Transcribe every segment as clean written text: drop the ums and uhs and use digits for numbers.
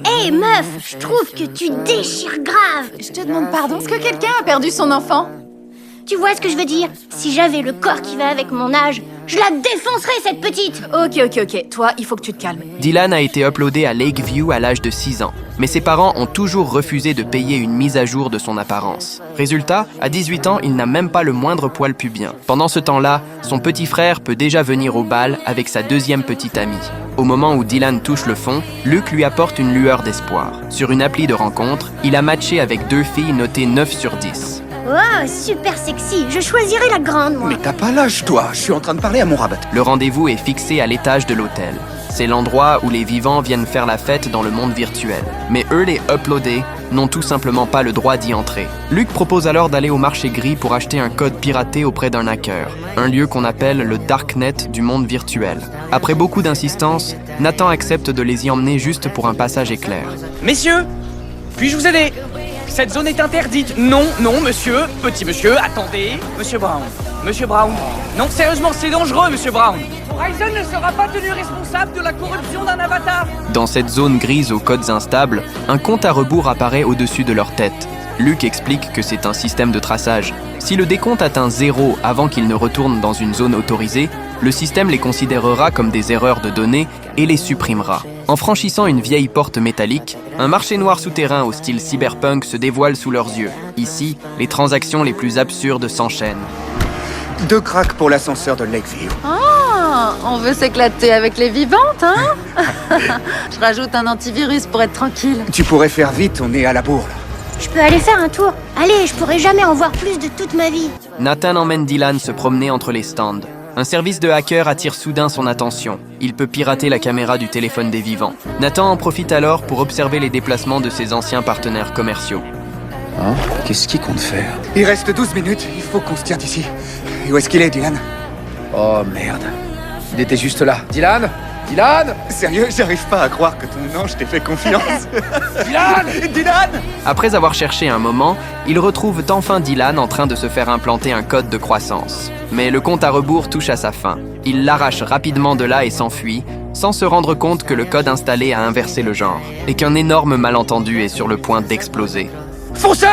Hé meuf, je trouve que tu déchires grave. Je te demande pardon, est-ce que quelqu'un a perdu son enfant? Tu vois ce que je veux dire? Si j'avais le corps qui va avec mon âge, je la défoncerais cette petite. Ok. Toi, il faut que tu te calmes. Dylan a été uploadé à Lakeview à l'âge de 6 ans, mais ses parents ont toujours refusé de payer une mise à jour de son apparence. Résultat, à 18 ans, il n'a même pas le moindre poil pubien. Pendant ce temps-là, son petit frère peut déjà venir au bal avec sa deuxième petite amie. Au moment où Dylan touche le fond, Luke lui apporte une lueur d'espoir. Sur une appli de rencontre, il a matché avec 2 filles notées 9 sur 10. Oh, super sexy, je choisirais la grande, moi. Mais t'as pas l'âge, toi. Je suis en train de parler à mon rabat. Le rendez-vous est fixé à l'étage de l'hôtel. C'est l'endroit où les vivants viennent faire la fête dans le monde virtuel. Mais eux, les uploadés, n'ont tout simplement pas le droit d'y entrer. Luke propose alors d'aller au marché gris pour acheter un code piraté auprès d'un hacker, un lieu qu'on appelle le Darknet du monde virtuel. Après beaucoup d'insistance, Nathan accepte de les y emmener juste pour un passage éclair. Messieurs, puis-je vous aider? Cette zone est interdite. Non, monsieur. Petit monsieur, attendez. Monsieur Brown. Non, sérieusement, c'est dangereux, monsieur Brown. Horizon ne sera pas tenu responsable de la corruption d'un avatar. Dans cette zone grise aux codes instables, un compte à rebours apparaît au-dessus de leur tête. Luke explique que c'est un système de traçage. Si le décompte atteint 0 avant qu'ils ne retournent dans une zone autorisée, le système les considérera comme des erreurs de données et les supprimera. En franchissant une vieille porte métallique, un marché noir souterrain au style cyberpunk se dévoile sous leurs yeux. Ici, les transactions les plus absurdes s'enchaînent. 2 cracks pour l'ascenseur de Lakeview. On veut s'éclater avec les vivantes, hein? Je rajoute un antivirus pour être tranquille. Tu pourrais faire vite, on est à la bourre, là. Je peux aller faire un tour. Allez, je pourrais jamais en voir plus de toute ma vie. Nathan emmène Dylan se promener entre les stands. Un service de hacker attire soudain son attention. Il peut pirater la caméra du téléphone des vivants. Nathan en profite alors pour observer les déplacements de ses anciens partenaires commerciaux. Hein? Qu'est-ce qu'il compte faire? Il reste 12 minutes, il faut qu'on se tire d'ici. Et où est-ce qu'il est, Dylan? Oh merde. Il était juste là. Dylan? Sérieux, j'arrive pas à croire que ton ange t'ait fait confiance. Dylan! Après avoir cherché un moment, ils retrouvent enfin Dylan en train de se faire implanter un code de croissance. Mais le compte à rebours touche à sa fin. Il l'arrache rapidement de là et s'enfuit, sans se rendre compte que le code installé a inversé le genre, et qu'un énorme malentendu est sur le point d'exploser. Foncez!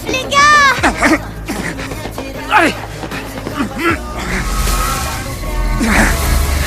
Les gars! Allez,